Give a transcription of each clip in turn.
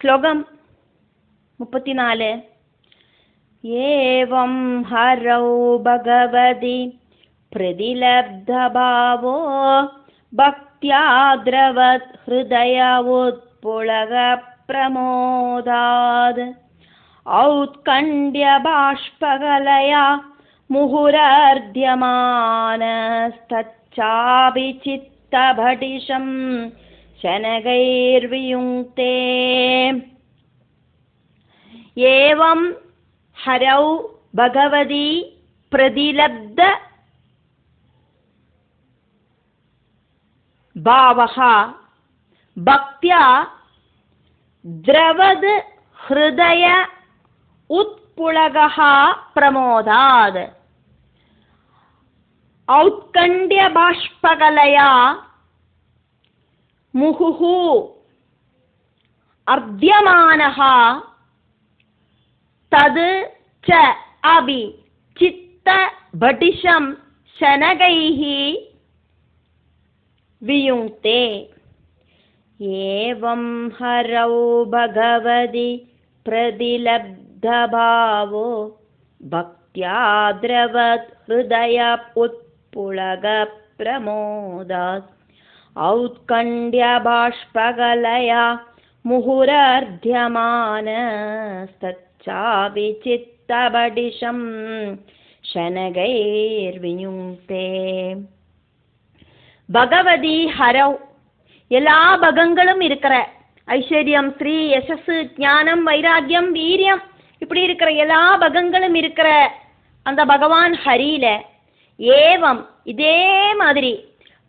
श्लोकम 34 एवं हरौ भगवति प्रतिलब्धभावो भक्त्याद्रवत् हृदय उत्पुलग प्रमोदाद् औत्कण्ड्यबाष्पकलया मुहुरर्ध्यमानस्तच्चापि चित्तभटिशं शनगैर्वियुङ्क्ते एवं हरौ भगवती प्रतिलब्ध भावः भक्त्या द्रवद् हृदय उत्पुलगः प्रमोदाद् औत्कण्ड्यबाष्पकलया मुहुः अर्ध्यमानः तद् च अपि चित्तभटिशं शनगैः वियुङ्क्ते एवं हरौ भगवति प्रतिलब्धभावो भक्त्या द्रवत् हृदय उत्पुलग प्रमोदात् औत्कण्ड्यबाष्पकलया मुहुरर्ध्यमानस्तच्चापि चित्तभटिशं शनगैर्वियुङ्क्ते பகவதி ஹரவ் எல்லா பகங்களும் இருக்கிற ஐஸ்வர்யம், ஸ்ரீ, யசஸ், ஞானம், வைராக்கியம், வீரியம் இப்படி இருக்கிற எல்லா பகங்களும் இருக்கிற அந்த பகவான் ஹரியில ஏவம் இதே மாதிரி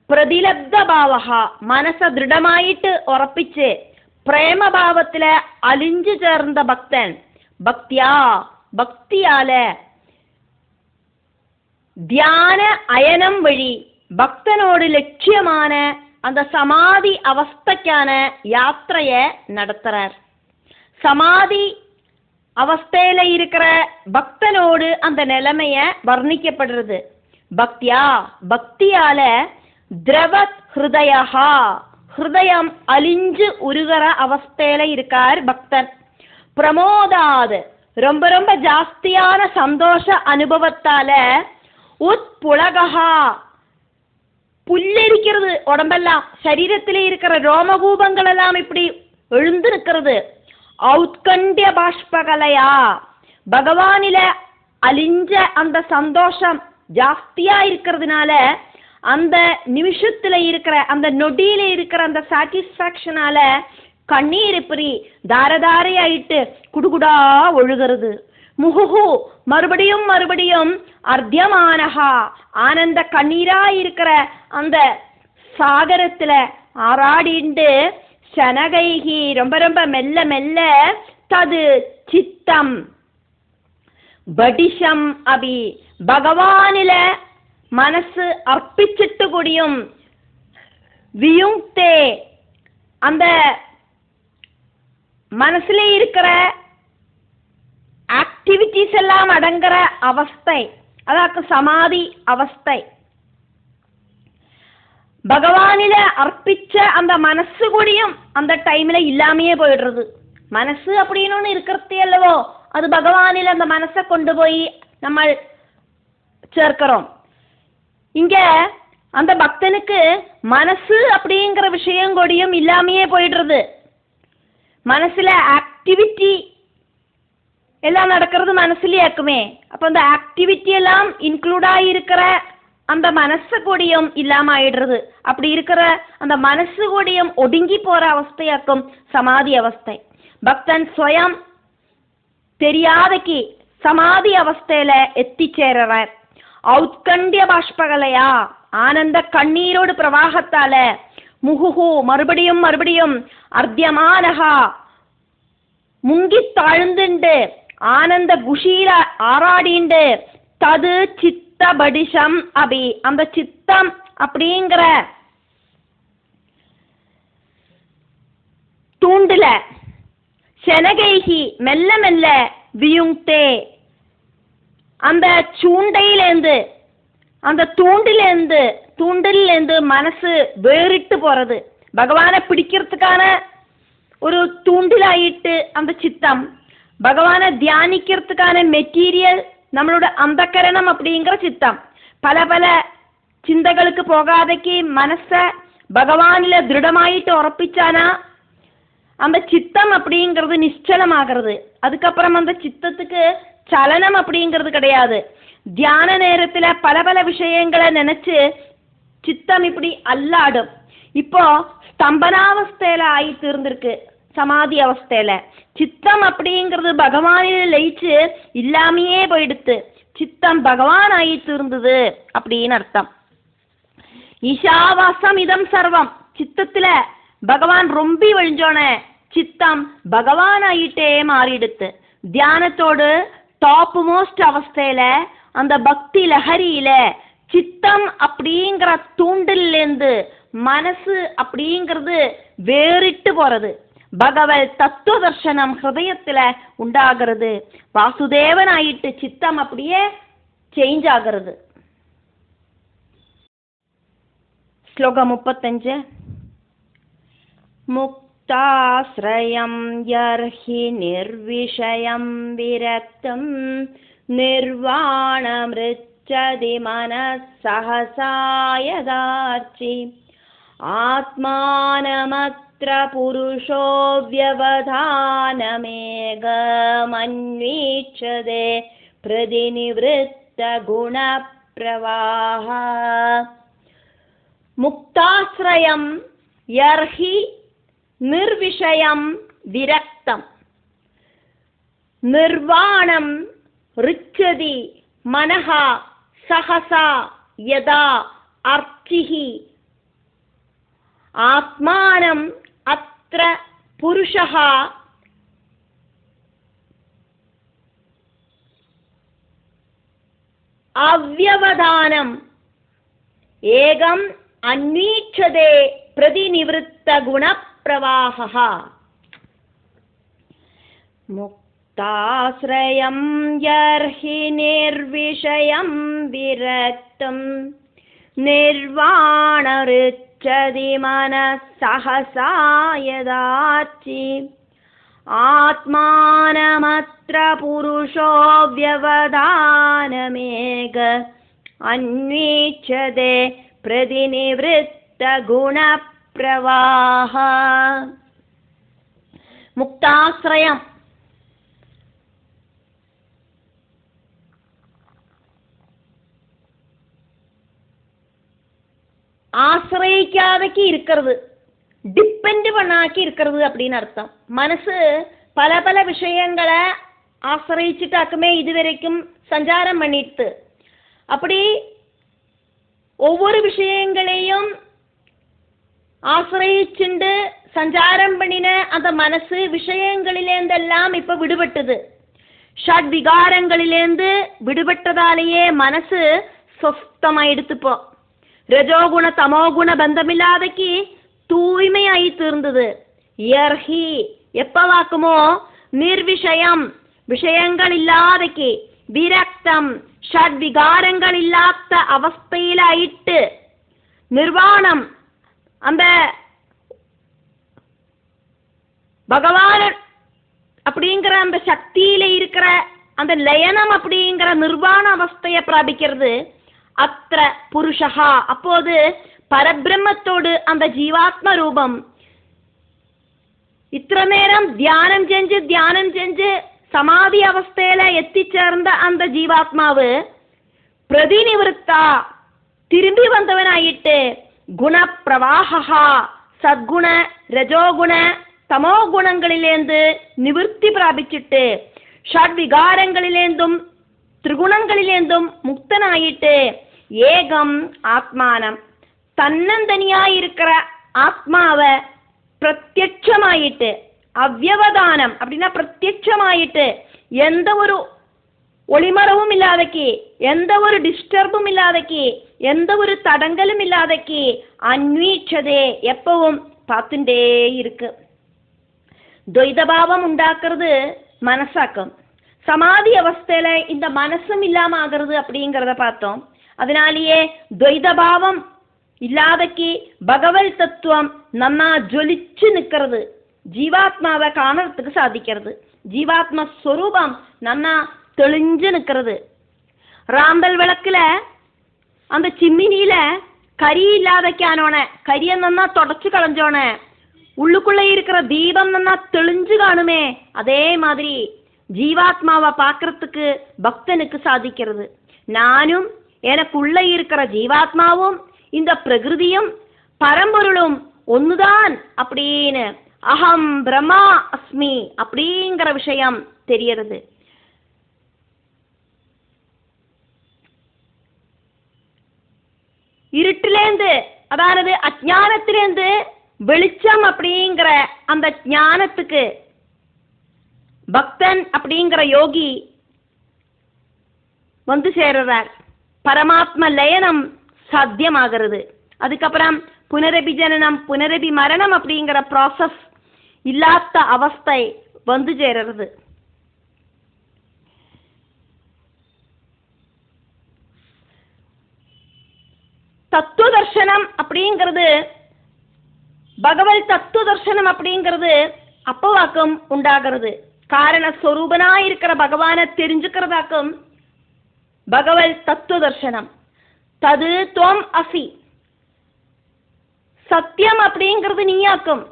பிரதிலப்த பாவகா மனச திருடமாயிட்டு உറപ്പിച്ച് பிரேமபாவத்துல அலிஞ்சு சேர்ந்த பக்தன் பக்தியா பக்தியால தியான அயனம் வழி பக்தனோடு லட்சியமான அந்த சமாதி அவஸ்தைக்கான யாத்திரைய நடத்துறார். சமாதி அவஸ்தையில இருக்கிற பக்தனோடு அந்த நிலைமைய வர்ணிக்கப்படுறது. பக்தியா பக்தியால திரவத் ஹிருதயா ஹிருதயம் அலிஞ்சு உருகிற அவஸ்தையில இருக்கார் பக்தன். பிரமோதாது ரொம்ப ரொம்ப ஜாஸ்தியான சந்தோஷ அனுபவத்தால உட்புலகா புல்லரிக்கிறது உடம்பெல்லாம், சரீரத்திலே இருக்கிற ரோமகூபங்கள் எல்லாம் இப்படி எழுந்து நிற்கிறது. ஔத்கண்ட்ய பாஷ்பகலையா பகவானில அலிஞ்ச அந்த சந்தோஷம் ஜாஸ்தியா இருக்கிறதுனால அந்த நிமிஷத்துல இருக்கிற அந்த நொடியில இருக்கிற அந்த சாட்டிஸ்பாக்சனால கண்ணீர் இப்படி தாரதாரையாயிட்டு குடுகுடா ஒழுகிறது. முகுகு மறுபடியும் மறுபடியும் அர்த்தியமானஹா ஆனந்த கண்ணீரா இருக்கிற அந்த சாகரத்துல ஆராடிண்டு சனகைகி ரொம்ப ரொம்ப மெல்ல மெல்ல தது சித்தம் படிஷம் அபி பகவானில மனசு அர்ப்பிச்சிட்டு கூடியும் வியுங்க்தே அந்த மனசுல இருக்கிற ஆக்டிவிட்டிஸ் எல்லாம் அடங்குற அவஸ்தை, அதாக்கு சமாதி அவஸ்தை. பகவானில அர்ப்பிச்ச அந்த மனசு கூடியும் அந்த டைம்ல இல்லாமையே போயிடுறது. மனசு அப்படின்னு ஒன்று இருக்கிறதே அல்லவோ, அது பகவானில அந்த மனசை கொண்டு போய் நம்ம சேர்க்கிறோம். இங்க அந்த பக்தனுக்கு மனசு அப்படிங்கிற விஷயம் கூடியும் இல்லாமையே போயிடுறது. மனசுல ஆக்டிவிட்டி எல்லாம் நடக்கிறது மனசுலயாக்குமே. அப்போ அந்த ஆக்டிவிட்டி எல்லாம் இன்க்ளூட் ஆகியிருக்கிற அந்த மனசு கூடியும் இல்லாம ஆயிடுறது. அப்படி இருக்கிற அந்த மனசு கூடியும் ஒடுங்கி போற அவஸ்தையாக்கும் சமாதி அவஸ்தை. பக்தன் ஸ்வயம் தெரியாதக்கு சமாதி அவஸ்தையில எத்திச்சேர்றார். ஔத்கண்ட்ய பாஷ்பகலையா ஆனந்த கண்ணீரோடு பிரவாகத்தால முகுகு மறுபடியும் மறுபடியும் அர்த்தியமானகா முங்கி தாழ்ந்துண்டு ஆனந்த குஷீல ஆராடிண்டு தது சித்த படிஷம் அபி அந்த சித்தம் அப்படிங்கிற தூண்டுல செனகைகி மெல்ல மெல்ல வியுங்க்தே அந்த சூண்டையிலேருந்து அந்த தூண்டிலேருந்து மனசு வேறிட்டு போறது. பகவானை பிடிக்கிறதுக்கான ஒரு தூண்டிலாயிட்டு அந்த சித்தம், பகவானை தியானிக்கிறதுக்கான மெட்டீரியல் நம்மளோட அந்தக்கரணம் அப்படிங்கிற சித்தம். பல பல சிந்தகளுக்கு போகாதைக்கு மனச பகவானில திருடமாயிட்டு உறப்பிச்சானா அந்த சித்தம் அப்படிங்கிறது நிச்சலமாகிறது. அதுக்கப்புறம் அந்த சித்தத்துக்கு சலனம் அப்படிங்கிறது கிடையாது. தியான நேரத்துல பல பல விஷயங்களை நினைச்சு சித்தம் இப்படி அல்லாடும். இப்போ ஸ்தம்பனாவஸ்தையில ஆகி தீர்ந்திருக்கு. சமாதி அவஸ்தையில சித்தம் அப்படிங்கிறது பகவானில லயிச்சு இல்லாமையே போயிடுத்து. சித்தம் பகவான் ஆகி தீர்ந்தது அப்படின்னு அர்த்தம். ஈஷாவாசம் இதம் சர்வம், சித்தத்துல பகவான் ரொம்பி வழிஞ்சோன சித்தம் பகவான் ஆயிட்டே மாறிடுத்து. தியானத்தோடு டாப் மோஸ்ட் அவஸ்தையில அந்த பக்தி லஹரியில சித்தம் அப்படிங்கிற தூண்டிலேருந்து மனசு அப்படிங்கிறது வேறிட்டு போறது. பகவத் தத்துவ தர்சனம் ஹிருதயத்துல உண்டாகிறது. வாசுதேவன் ஆயிட்டு சித்தம் அப்படியே சேஞ்ச் ஆகிறது. ஸ்லோகம் 35. முக்தாஸ்ரயம் யர்ஹி நிர்விஷயம் விரக்தம் நிர்வாணமிருச்சதி மனஸ் சஹசாயதார்ச்சி ஆத்மானமத்ர புருஷோ வ்யவதானமேகமன்வீட்சதே பிரதிநிவ்ருத்த குணப்ரவாஹ. முக்தாஸ்ரயம் யர்ஹி நிர்விஷயம் விரக்தம் நிர்வாணம் ருச்சதி மனஹ சஹசா யதா அர்ச்சிஹி ஆத்மானம் அத்ர புருஷः அவ்யவதானம் ஏகம் அன்வீட்சதே பிரதிநிவ்ருத்த குணப்ரவாஹः. முக்தாஸ்ரயம் யர்ஹி நிர்விஷயம் விரக்தம் நிர்வாணருச்சதி மனஸ் சஹசா யதார்ச்சி ஆத்மானமத்ர புருஷோ வ்யவதானமேக அன்வீட்சதே பிரதிநிவ்ருத்த குணப்ரவாஹ. முக்தாஸ்ரயம் ஆசிரியிக்காதக்கு இருக்கிறது, டிபெண்ட் பண்ணாக்கி இருக்கிறது அப்படின்னு அர்த்தம். மனசு பல பல விஷயங்களை ஆசிரியிச்சுட்டாக்குமே இதுவரைக்கும் சஞ்சாரம் பண்ணிட்டு, அப்படி ஒவ்வொரு விஷயங்களையும் ஆசிரியிச்சுண்டு சஞ்சாரம் பண்ணின அந்த மனசு விஷயங்களிலேருந்தெல்லாம் இப்ப விடுபட்டது. ஷட் விகாரங்களிலேருந்து விடுபட்டதாலேயே மனசு சொஸ்தமாயிடுத்துப்போ. ரஜோகுண தமோகுண பந்தமில்லாதக்கு தூய்மையாயி தீர்ந்தது. யர்ஹி எப்பவாக்குமோ நிர்விஷயம் விஷயங்கள் இல்லாதக்கு விரக்தம் ஷட் விகாரங்கள் இல்லாத அவஸ்தையிலாயிட்டு நிர்வாணம் அந்த பகவான் அப்படிங்கிற அந்த சக்தியில இருக்கிற அந்த லயனம் அப்படிங்கிற நிர்வாண அவஸ்தையை பிராபிக்கிறது. அத்திர புருஷா அப்போது பரபிரம்மத்தோடு அந்த ஜீவாத்ம ரூபம் இത്ര நேரம் தியானம் செஞ்சு சமாதி அவஸ்தையில எத்திச்சேர்ந்த அந்த ஜீவாத்மாவு பிரதிநிவர்த்தா திரும்பி வந்தவனாயிட்டு குணப்பிரவாஹா சத்குண ரஜோகுண தமோ குணங்களிலேந்து நிவர்த்தி பிராபிச்சுட்டு ஷட் விகாரங்களிலேந்தும் திரிகுணங்களிலேந்தும் முக்தனாயிட்டு ஏகம் ஆத்மானம் தன்னந்தனியாயிருக்கிற ஆத்மாவை பிரத்யட்சமாயிட்டு அவ்யவதானம் அப்படின்னா பிரத்யட்சமாயிட்டு எந்த ஒரு ஒளிமரவும் இல்லாதக்கு எந்த ஒரு டிஸ்டர்பும் இல்லாதக்கு எந்த ஒரு தடங்கலும் இல்லாதக்கு அன்வீட்சதே எப்பவும் பார்த்துட்டே இருக்கு. துவைதபாவம் உண்டாக்குறது மனசாக்கம். சமாதி அவஸ்தையில இந்த மனசும் இல்லாம ஆகிறது அப்படிங்கிறத பார்த்தோம். அதனாலேயே துவைதபாவம் இல்லாதக்கு பகவத் தத்துவம் நன்னா ஜொலிச்சு நிற்கிறது. ஜீவாத்மாவை காணறதுக்கு சாதிக்கிறது. ஜீவாத்ம ஸ்வரூபம் நன்னா தெளிஞ்சு நிற்கிறது. ராம்பல் விளக்குல அந்த சிம்மினியில கரி இல்லாதக்கானோன கரியை நன்னா தொடச்சு களைஞ்சோன உள்ளுக்குள்ள இருக்கிற தீபம் நன்னா தெளிஞ்சு காணுமே, அதே மாதிரி ஜீவாத்மாவை பார்க்கறதுக்கு பக்தனுக்கு சாதிக்கிறது. நானும் எனக்குள்ள இருக்கிற ஜீவாத்மாவும் இந்த பிரகிருதியும் பரம்பொருளும் ஒண்ணுதான் அப்படின்னு அகம் பிரம்மா அஸ்மி அப்படிங்கிற விஷயம் தெரியறது. இருட்டிலேந்து, அதாவது அஜானத்திலேந்து வெளிச்சம் அப்படிங்கிற அந்த ஞானத்துக்கு பக்தன் அப்படிங்கிற யோகி வந்து சேர்றார். பரமாத்ம லயனம் சாத்தியமாகிறது. அதுக்கப்புறம் புனரபி ஜனனம் புனரபி மரணம் அப்படிங்கிற ப்ராசஸ் இல்லாத அவஸ்தை வந்து சேருறது. தத்துவ தர்சனம் அப்படிங்கிறது, பகவத் தத்துவ தர்சனம் அப்படிங்கிறது அப்பவாக்கம் உண்டாகிறது. காரணஸ்வரூபனா இருக்கிற பகவானை தெரிஞ்சுக்கிறதாக்கும் பகவத் தத்துவ தர்சனம். தது துவம் அசி, சத்தியம் அப்படிங்கிறது நீயாக்கும்.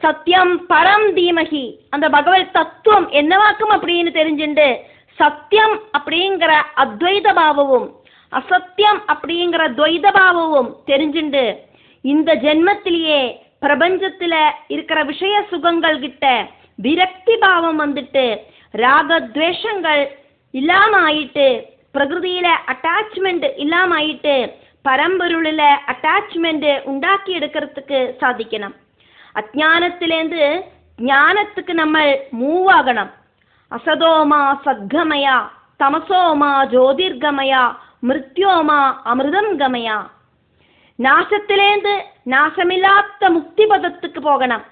சத்தியம் பரம் தீமகி, அந்த பகவத் தத்துவம் என்னவாக்கும் அப்படின்னு தெரிஞ்சுண்டு சத்தியம் அப்படிங்கிற அத்வைத பாவமும் அசத்தியம் அப்படிங்கிற துவைத பாவமும் தெரிஞ்சுண்டு இந்த ஜென்மத்திலேயே பிரபஞ்சத்துல இருக்கிற விஷய சுகங்கள் கிட்ட விரக்தி பாவம் வந்துட்டு ராகத்வேஷங்கள் இல்லாம ஆயிட்டு, பிரகிருதியில அட்டாச்மெண்ட் இல்லாம ஆயிட்டு பரம்பொருளில அட்டாச்மெண்ட் உண்டாக்கி எடுக்கிறதுக்கு சாதிக்கணும். அஜானத்திலேருந்து ஞானத்துக்கு நம்ம மூவ் ஆகணும். அசதோமா சத்கமயா, தமசோமா ஜோதிர்கமயா, மிருத்யோமா அமிர்தம் கமயா. நாசத்திலேந்து நாசமில்லாத முக்தி பதத்துக்கு போகணும்.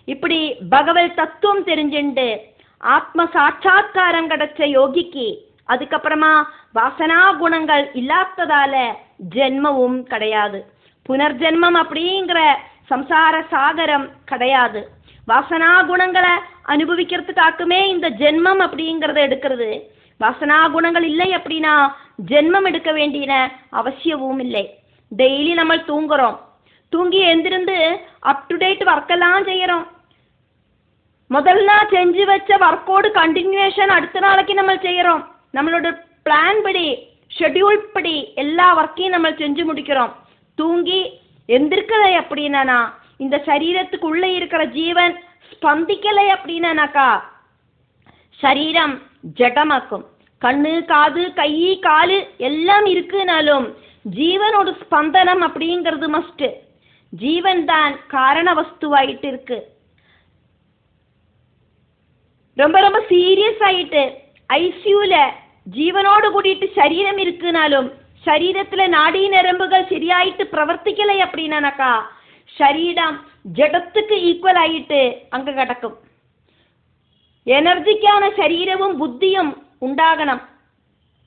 இப்படி பகவத் தத்துவம் தெரிஞ்சுண்டு ஆத்ம சாட்சா்காரம் கிடைச்ச யோகிக்கு அதுக்கப்புறமா வாசனா குணங்கள் இல்லாததால ஜென்மவும் கிடையாது. புனர்ஜென்மம் அப்படிங்கிற சம்சார சாகரம் கிடையாது. வாசனா குணங்களை அனுபவிக்கிறதுக்காக்குமே இந்த ஜென்மம் அப்படிங்கறத எடுக்கிறது. வாசனா குணங்கள் இல்லை அப்படின்னா ஜென்மம் எடுக்க வேண்டிய அவசியமும் இல்லை. டெய்லி நம்ம தூங்குறோம், தூங்கி எழுந்திருந்து அப் டு டேட் ஒர்க்கெல்லாம் செய்யறோம். முதல் நாள் செஞ்சு வச்ச ஒர்க்கோடு கண்டினியூஷன் அடுத்த நாளைக்கு நம்ம செய்யறோம். நம்மளோட பிளான் படி ஷெட்யூல் படி எல்லா ஒர்க்கையும் நம்ம செஞ்சு முடிக்கிறோம். தூங்கி எந்திருக்கலை அப்படின்னா இந்த சரீரத்துக்கு உள்ள இருக்கிற ஜீவன் ஸ்பந்திக்கலை அப்படின்னாக்கா சரீரம் ஜடமாக்கும். கண்ணு காது கை காலு எல்லாம் இருக்குனாலும் ஜீவனோட ஸ்பந்தனம் அப்படிங்கிறது மஸ்ட். ஜீவன் தான் காரண வஸ்துவாயிட்டு இருக்கு. ரொம்ப ரொம்ப சீரியஸ் ஆயிட்டு ஐசியூல ஜீவனோடு கூட்டிட்டு சரீரம் இருக்குனாலும் சரீரத்துல நாடி நரம்புகள் சரியாயிட்டு பிரவர்த்திக்கலை அப்படின்னாக்கா சரீரம் ஜடத்துக்கு ஈக்குவல் ஆயிட்டு அங்க கிடக்கும். எனர்ஜிக்கான சரீரமும் புத்தியும் உண்டாகணும்,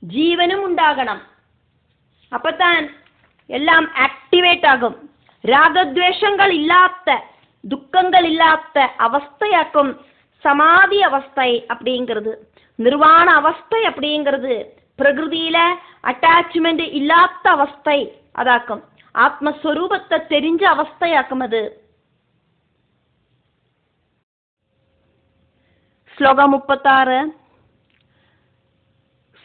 ஜீவனும் உண்டாகணும். அப்பத்தான் எல்லாம் ஆக்டிவேட் ஆகும். ராகத்வேஷங்கள் இல்லாத துக்கங்கள் இல்லாத அவஸ்தையாக்கும் சமாதி அவஸ்தை அப்படிங்கிறது. நிர்வாண அவஸ்தை அப்படிங்கிறது பிரகிருதியில அட்டாச்மெண்ட் இல்லாத அவஸ்தை அதாக்கும். ஆத்மஸ்வரூபத்தை தெரிஞ்ச அவஸ்தையாக்கும் அது. ஸ்லோகம் 36.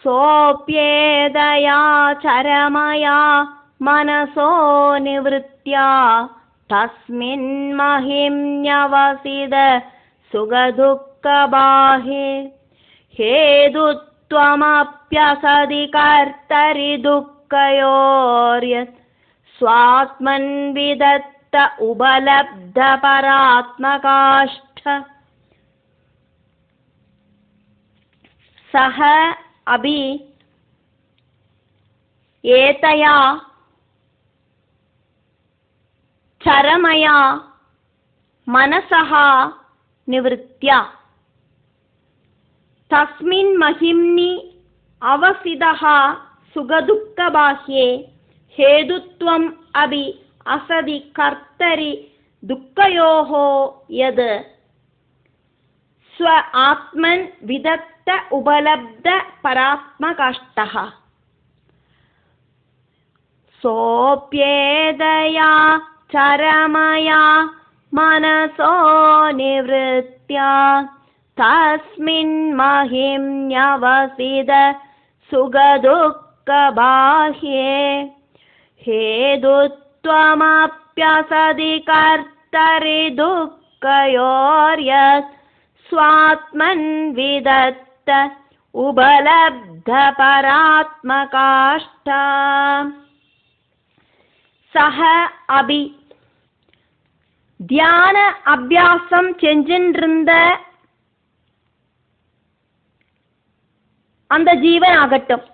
சோப்யேதயா சரமயா மனசோ நிவృత్యா தஸ்மின் மஹிம்யவசித சுகதுக்கபாஹே हेतुत्वमप्यसदि कर्तरि दुःखयोर्यत् स्वात्मन् विदत्त उपलब्ध परात्मकाष्ठ सह अभि एतया चरमया मनसः निवृत्त्या तस्मिन् महिम्नि अवसिदः सुखदुःखबाह्ये हेतुत्वम् अपि असदि कर्तरि दुःखयोः यद् ஸ்வ ஆத்மன் விதத்த உபலப்த பராத்மகாஷ்டः சோப்யேதயா சரமயா மனசோ நிவృత్யா தஸ்மின் மஹிம்யவசித சுகதுக்கபாஹ்யே हेतुत्वमप्यसदि कर्तरि दुःखयोर्यत् स्वात्मन् विदत्त उपलब्ध परात्मकाष्ठा सह अभि தியான அபியாசம் செஞ்சின்றிருந்த அந்த ஜீவனாகட்டும்,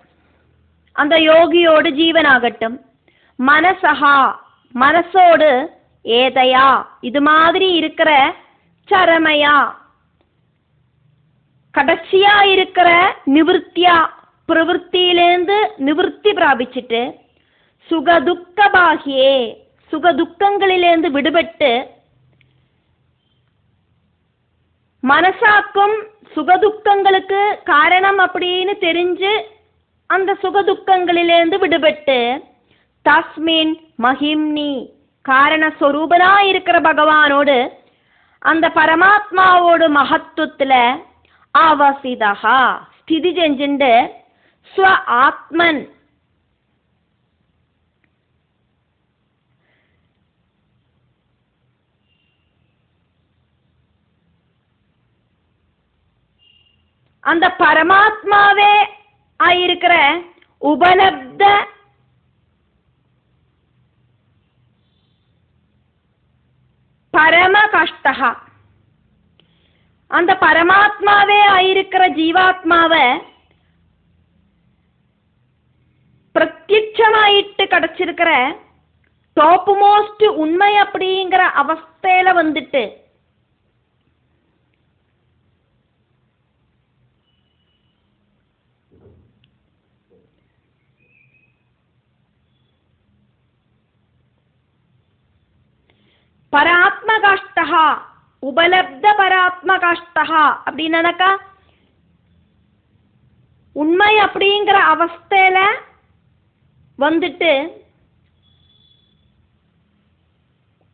அந்த யோகியோடு ஜீவனாகட்டும், மனசஹா மனசோடு ஏதையா இது மாதிரி இருக்கிற சரமையா கடைசியா இருக்கிற நிவృత్యா பிரவൃத்தியிலேருந்து நிவൃத்தி பிராபிச்சிட்டு சுகதுக்கபாகியே சுகதுக்கங்களிலேருந்து விடுபட்டு மனசாக்கும் சுகதுக்கங்களுக்கு காரணம் அப்படின்னு தெரிஞ்சு அந்த சுகதுக்கங்களிலேருந்து விடுபட்டு தஸ்மின் மஹிம்னி காரணஸ்வரூபனா இருக்கிற பகவானோடு அந்த பரமாத்மாவோட மகத்துவத்துல அவசிதா ஸ்திதி செஞ்சுண்டு ஸ்வ ஆத்மன் அந்த பரமாத்மாவே ஆயிருக்கிற உபலப்த பரம கஷ்டா அந்த பரமாத்மாவே ஆயிருக்கிற ஜீவாத்மாவை பிரத்யட்சமாயிட்டு கிடைச்சிருக்கிற டாப் மோஸ்ட் உண்மை அப்படிங்கிற அவஸ்தையில வந்துட்டு பராத்மகாஷ்டா உபலப்த பராத்மகாஷ்டா அப்படின்னாக்கா உண்மை அப்படிங்கிற அவஸ்தையில வந்துட்டு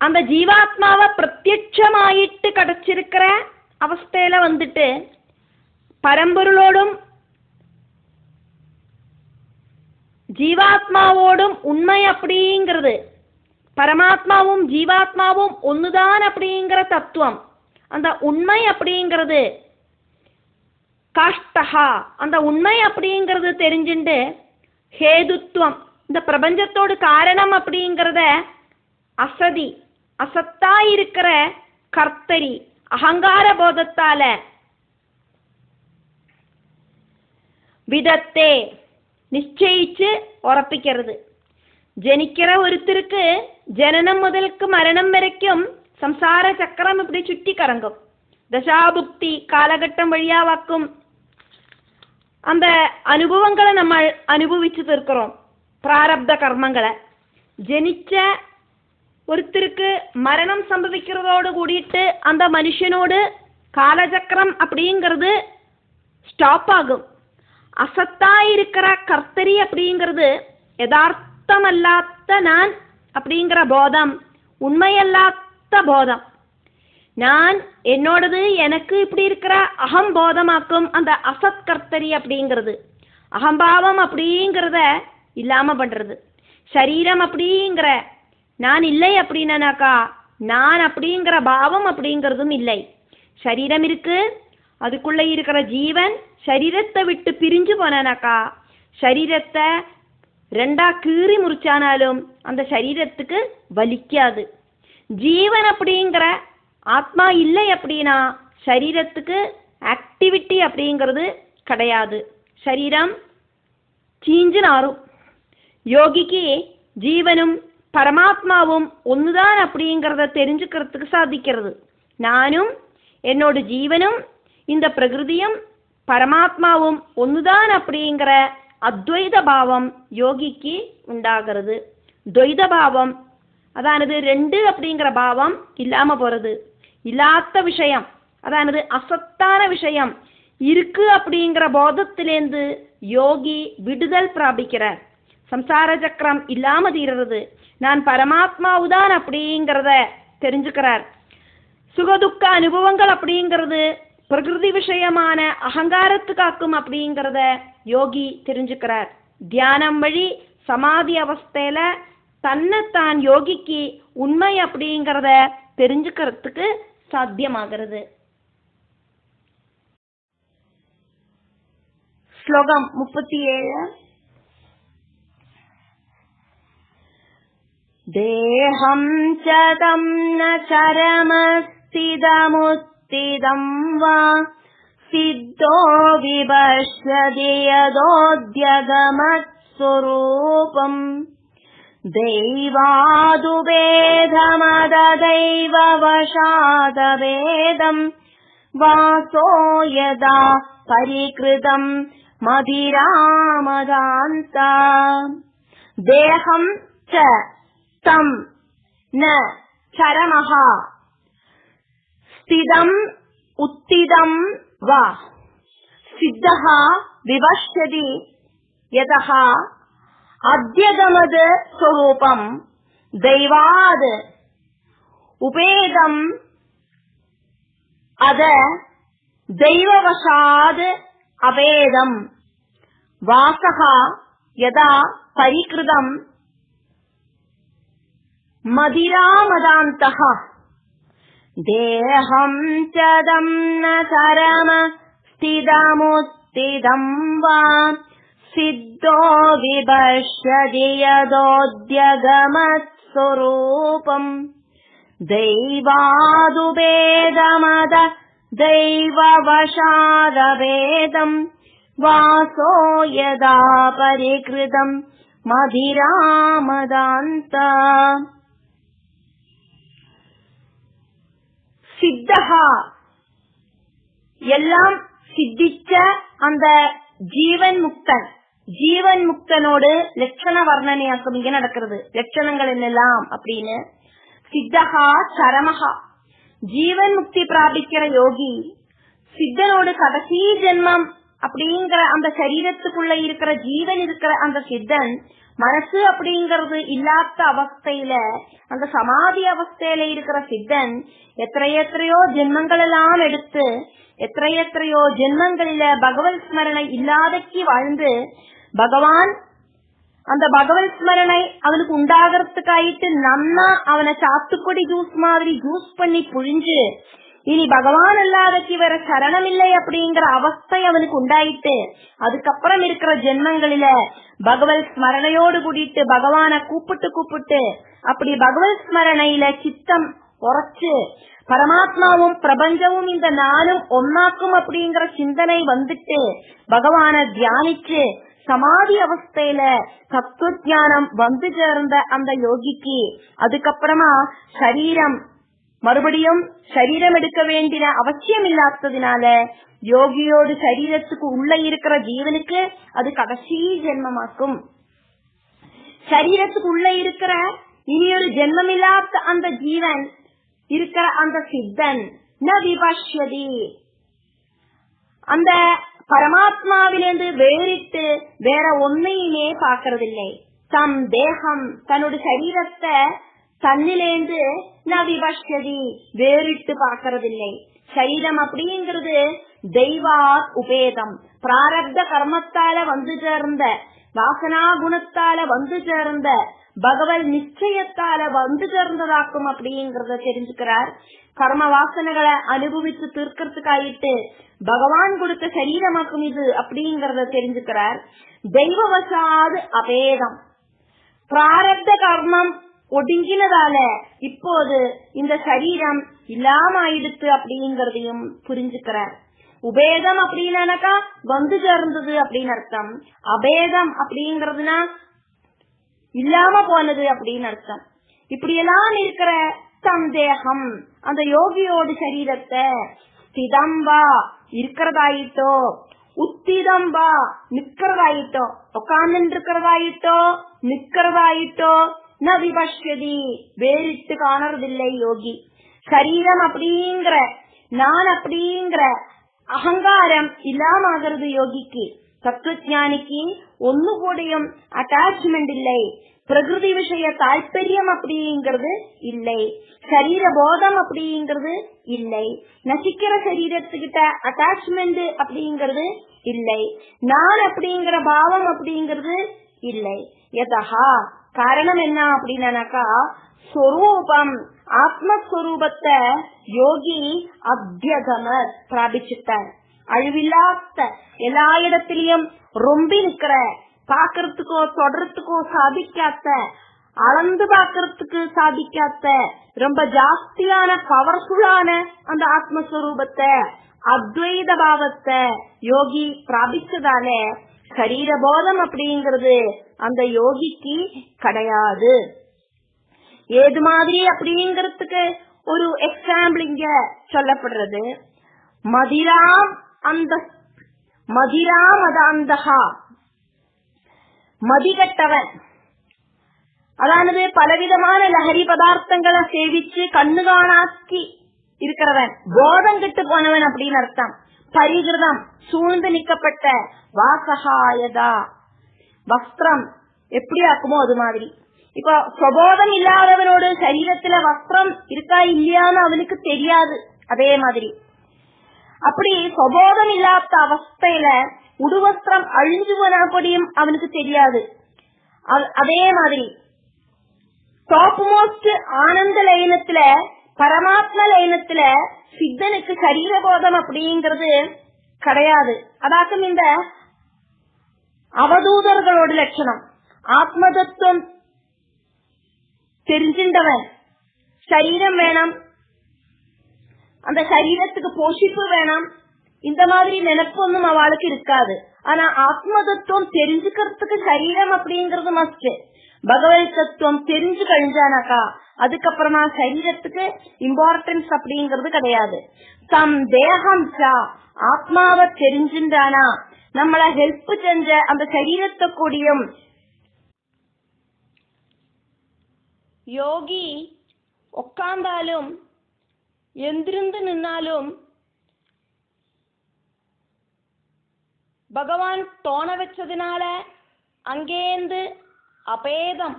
அந்த ஜீவாத்மாவை பிரத்யட்சமாயிட்டு கிடைச்சிருக்கிற அவஸ்தையில வந்துட்டு பரம்பொருளோடும் ஜீவாத்மாவோடும் உண்மை அப்படிங்கிறது பரமாத்மாவும் ஜீவாத்மாவும் ஒண்ணுதான் அப்படிங்கிற தத்துவம் அந்த உண்மை அப்படிங்கிறது காஷ்டா அந்த உண்மை அப்படிங்கிறது தெரிஞ்சுண்டு ஹேதுத்துவம் இந்த பிரபஞ்சத்தோடு காரணம் அப்படிங்கிறத அசதி அசத்தா இருக்கிற கர்த்தரி அகங்கார போதத்தால விதத்தே நிச்சயிச்சு உறப்பிக்கிறது. ஜனிக்கிற ஒருத்தருக்கு ஜனனம் முதலுக்கு மரணம் வரைக்கும் சம்சார சக்கரம் இப்படி சுற்றி கறங்கும். தசாபுக்தி காலகட்டம் வழியாவாக்கும் அந்த அனுபவங்களை நம்ம அனுபவிச்சுட்டு இருக்கிறோம். பிராரப்த கர்மங்களை ஜனிச்ச ஒருத்தருக்கு மரணம் சம்பவிக்கிறதோடு கூடிட்டு அந்த மனுஷனோடு காலச்சக்கரம் அப்படிங்கிறது ஸ்டாப் ஆகும். அசத்தா இருக்கிற கர்த்தரி அப்படிங்கிறது யதார்த்தமல்லாத நான் அப்படிங்கிற போதம், உண்மையல்லாத போதம், நான் என்னோடது எனக்கு இப்படி இருக்கிற அகம்போதமாக்கும் அந்த அசத் கர்த்தரி அப்படிங்கிறது அகம்பாவம் அப்படிங்கிறத இல்லாம பண்றது. சரீரம் அப்படிங்கிற நான் இல்லை அப்படின்னாக்கா நான் அப்படிங்கிற பாவம் அப்படிங்கிறதும் இல்லை. சரீரம் இருக்கு, அதுக்குள்ள இருக்கிற ஜீவன் சரீரத்தை விட்டு பிரிஞ்சு போனானாக்கா சரீரத்தை ரெண்டா கீறி முறிச்சானாலும் அந்த சரீரத்துக்கு வலிக்காது. ஜீவன் அப்படிங்கிற ஆத்மா இல்லை அப்படின்னா சரீரத்துக்கு ஆக்டிவிட்டி அப்படிங்கிறது கிடையாது. சரீரம் சீஞ்சு நாரும். யோகிக்கு ஜீவனும் பரமாத்மாவும் ஒன்றுதான் அப்படிங்கிறத தெரிஞ்சுக்கிறதுக்கு சாதிக்கிறது. நானும் என்னோட ஜீவனும் இந்த பிரகிருதியும் பரமாத்மாவும் ஒன்றுதான் அப்படிங்கிற அத்வைத பாவம் யோகிக்கு உண்டாகிறது. துவைத பாவம் அதானது ரெண்டு அப்படிங்கிற பாவம் இல்லாம போறது. இல்லாத விஷயம் அதாவது அசத்தான விஷயம் இருக்கு அப்படிங்கிற போதத்திலேந்து யோகி விடுதல் பிராபிக்கிறார். சம்சார சக்கரம் இல்லாம தீர்றது, நான் பரமாத்மாவுதான் அப்படிங்கிறத தெரிஞ்சுக்கிறார். சுகதுக்க அனுபவங்கள் அப்படிங்கிறது பிரகிருதி விஷயமான அகங்காரத்துக்காக்கும் அப்படிங்கிறத யோகி தெரிஞ்சுக்கிறார். தியானம் வழி சமாதி அவஸ்தையில தன்னைத்தான் யோகிக்கு உண்மை அப்படிங்கிறத தெரிஞ்சுக்கிறதுக்கு சாத்தியமாகிறது. ஸ்லோகம் 37. தேஹம் சதம் ந சரமஸ்திதமுத்திதம் வா சித்தோ விபஷ்யதி யதோத்யகமத் ஸ்வரூபம் தெய்வாதுவேதமததைவ வசாதவேதம் வாசோ யதா பரிகிருதம் மதிராமதாந்தா. தேகம் ச தம் ந சரமஹ ஸ்திதம் உத்திதம் வா சித்தஹ விவஷ்யதி யதஹ அத்யகமத் ஸ்வரூபம் தெய்வாத் உபேதம் அத தெய்வவசாத் அவேதம் வாசஹ யதா பரிகிருதம் மதிராமதாந்தஹ. தேஹம் சதம் ந சரம ஸ்திதமுத்திதம் வா சித்தோ விபஷ்யதி யதோத்யகமத் ஸ்வரூபம் தெய்வாதுபேதமத தெய்வவசாதவேதம் வாசோ யதா பரிகிருதம் மதிராமதாந்தா. சித்தஹா எல்லாம் சித்திச்ச அந்த ஜீவன் முக்தன், ஜீவன் முக்தனோடு லட்சண வர்ணனையாக்கம் இங்க நடக்கிறது. லட்சணங்கள் என்னெல்லாம் அப்படின்னு, சித்தஹா சரமஹா ஜீவன் முக்தி பிராபிக்கிற யோகி சித்தனோடு கடைசி ஜென்மம் அப்படிங்கிற அந்த சரீரத்துக்குள்ள இருக்கிற ஜீவன் இருக்கிற அந்த சித்தன் மனசு அப்படிங்கறது இல்லாத அவஸ்தையில, அந்த சமாதி அவஸ்தையில இருக்கிற சித்தன் எத்தனையோ ஜென்மங்கள் எல்லாம் எடுத்து எத்தனையோ ஜென்மங்களில பகவத் ஸ்மரணை இல்லாதக்கு வாழ்ந்து பகவான் அந்த பகவத் ஸ்மரணை அவனுக்கு உண்டாகிறதுக்காயிட்டு நன்னா அவனை சாத்துக்குடி ஜூஸ் மாதிரி ஜூஸ் பண்ணி புழிஞ்சு இனி பகவான் அல்லாதக்கு வேற சரணம் இல்லை அப்படிங்கிற அவஸ்தை அவனுக்கு உண்டாயிட்டு அதுக்கப்புறம் இருக்கிற ஜென்மங்களில பகவத் ஸ்மரணையோடு கூடிட்டு பகவான கூப்பிட்டு அப்படி பகவத் ஸ்மரணையில சித்தம் உரைச்சு பரமாத்மாவும் பிரபஞ்சமும் இந்த நானும் ஒன்னாக்கும் அப்படிங்கிற சிந்தனை வந்துட்டு பகவான தியானிச்சு சமாதி அவஸ்தையில தத்துவ ஞானம் வந்து சேர்ந்த அந்த யோகிக்கு அதுக்கப்புறமா சரீரம் மறுபடியும் சரீரம் எடுக்க வேண்டிய அவசியம் இல்லாததினால யோகியோடு சரீரத்துக்கு உள்ள இருக்கிற ஜீவனுக்கு அது கடைசி ஜென்மமாக்கும். சரீரத்துக்கு உள்ள இருக்கிற இனியொரு ஜென்மம் இல்லாத அந்த ஜீவன் இருக்கிற அந்த சித்தன் ந விபஷ்யதி அந்த பரமாத்மாவிலிருந்து வேறிட்டு வேற ஒன்னையுமே பாக்குறதில்லை. தம் தேகம் தன்னோட சரீரத்தை தன்னிலேந்து ந விபஷ்யதி வேறிட்டு பாக்குறதில்லை. சரீரம் அப்படிங்கிறது தெய்வா உபேதம் பிராரப்த கர்மத்தால வந்து சேர்ந்த வாசனா குணத்தால வந்து சேர்ந்த பகவத் நிச்சயத்தால வந்து சேர்ந்ததாக்கும் அப்படிங்கறத தெரிஞ்சுக்கிறார். கர்ம வாசனைகளை அனுபவிச்சு தீர்க்கறதுக்காயிட்டு பகவான் கொடுத்த சரீரமாக்கும் இது அப்படிங்கறத தெரிஞ்சுக்கிறார். தெய்வவசாது அபேதம் பிராரப்த கர்மம் ஒடுங்கினதால இப்போது இந்த சரீரம் இல்லாம ஆயிடுத்து அப்படிங்கறதையும் புரிஞ்சுக்கிறார். உபேதம் அப்படின்னாக்கா வந்து சேர்ந்தது அப்படின்னு அர்த்தம். அபேதம் அப்படிங்கறதுனா இல்லாம போனது அப்படின்னு அர்த்தம். இப்படி எல்லாம் இருக்கிற சந்தேகம் அந்த யோகியோடு சரீரத்தை ஸ்திதம்பா இருக்கிறதாயிட்டோ உத்திதம்பா நிக்கிறதாயிட்டோ உட்கார்ந்து இருக்கிறதாயிட்டோ நிக்கிறதாயிட்டோ ந விபஷ்யதி வேறிட்டு காணறதில்லை யோகி. சரீரம் அப்படிங்கிற நான் அப்படிங்கிற அகங்காரம் இல்லாம ஆகிறது யோகிக்கு. தத்துவஞானிக்கு ஒன்னுகூடையும் அட்டாச்மெண்ட் இல்லை, பிரகிருதி விஷய தாற்பயம் அப்படிங்கிறது இல்லை, சரீர போதம் அப்படிங்கிறது இல்லை, நசிக்கிற சரீரத்துக்கிட்ட அட்டாச்மெண்ட் அப்படிங்கிறது இல்லை, நான் அப்படிங்கிற பாவம் அப்படிங்கிறது இல்லை. எதா காரணம் என்ன அப்படின்னாக்கா, ஸ்வரூபம் ஆத்மஸ்வரூபத்தை யோகி அத்தியகம பிராபிச்சுட்டார். அழிவில்லாத எல்லா இடத்திலையும் ரொம்பி நிக்கிற, பாக்கிறதுக்கோ தொடர்றதுக்கோ சாதிக்காத, அளந்து பாக்கிறதுக்கு சாதிக்காத, ரொம்ப ஜாஸ்தியான பவர்ஃபுல்லான அந்த ஆத்மஸ்வரூபத்தை, அத்வைத பாவத்தை யோகி பிராபிச்சதால சரீரபோதம் அப்படிங்கிறது அந்த யோகிக்கு கிடையாது. ஏது மாதிரி அப்படிங்கறதுக்கு ஒரு எக்ஸாம்பிள் இங்க சொல்லப்படுறது. மதிராமதாந்தகா, மதிகட்டவன், அதாவது பலவிதமான லஹரி பதார்த்தங்களை சேவிச்சு கண்ணு காணாக்கி இருக்கிறவன், போதம் கெட்டு போனவன் அப்படின்னு அர்த்தம். பரிகிருதம் சூழ்ந்து நிக்கப்பட்ட, வாசகாயதா வஸ்திரம் எப்படி ஆக்குமோ அது மாதிரி. இப்ப சுபோதம் இல்லாதவனோடு சரீரத்துல வஸ்திரம் இருக்கா இல்லையான்னு அவனுக்கு தெரியாது. அதே மாதிரி அப்படி சுபோதம் இல்லாத அவஸ்தையில உடுவஸ்திரம் அழிஞ்சு போனபடியும் அவனுக்கு தெரியாது. அதே மாதிரி டாப் மோஸ்ட் ஆனந்த லயனத்துல, பரமாத்ம லயனத்துல சித்தனுக்கு சரீரபோதம் அப்படிங்கிறது கிடையாது. அதாக்கும் இந்த அவதூதர்களோட லட்சணம். ஆத்மதத்துவம் தெரிஞ்சின்றவன், சரீரம் வேணும், அந்த சரீரத்துக்கு போஷிப்பு வேணும், இந்த மாதிரி நினைப்பு ஒன்னும் அவளுக்கு இருக்காது. ஆனா ஆத்மதத்துவம் தெரிஞ்சுக்கிறதுக்கு சரீரம் அப்படிங்கறது மஸ்ட். பகவத் தத்துவம் தெரிஞ்சு கழிஞ்சானாக்கா அதுக்கப்புறமா சரீரத்துக்கு இம்பார்ட்டன்ஸ் அப்படிங்கறது கிடையாது. தம் தேகம் ஆத்மாவை தெரிஞ்சின்றானா நம்மள ஹெல்ப் செஞ்ச அந்த சரீரத்தை கூடியும் யோகி உட்கார்ந்தாலும் எந்திருந்து நின்னாலும் பகவான் தோண வச்சதுனால அங்கேந்து அபேதம்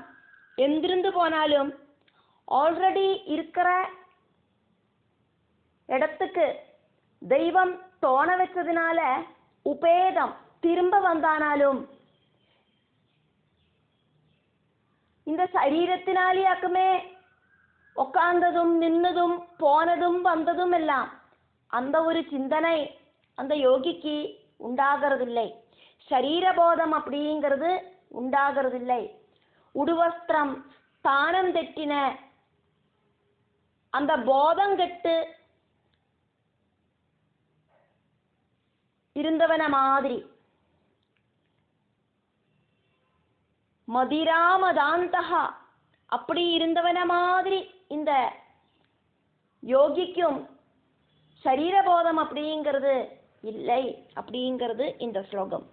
எந்திருந்து போனாலும் ஆல்ரெடி இருக்கிற இடத்துக்கு தெய்வம் தோண வச்சதுனால உபேதம் திரும்ப வந்தானாலும் இந்த சரீரத்தினாலேயாக்குமே உட்கார்ந்ததும் நின்னதும் போனதும் வந்ததும் எல்லாம் அந்த ஒரு சிந்தனை அந்த யோகிக்கு உண்டாகிறதில்லை. சரீரபோதம் அப்படிங்கிறது உண்டாகிறதில்லை. உடுவஸ்திரம் ஸ்தானம் தெட்டின அந்த போதம் கெட்டு இருந்தவன மாதிரி மதிராமதாந்தகா அப்படி இருந்தவன மாதிரி இந்த யோகிக்கும் சரீரபோதம் அப்படிங்கிறது இல்லை அப்படிங்கிறது இந்த ஸ்லோகம்.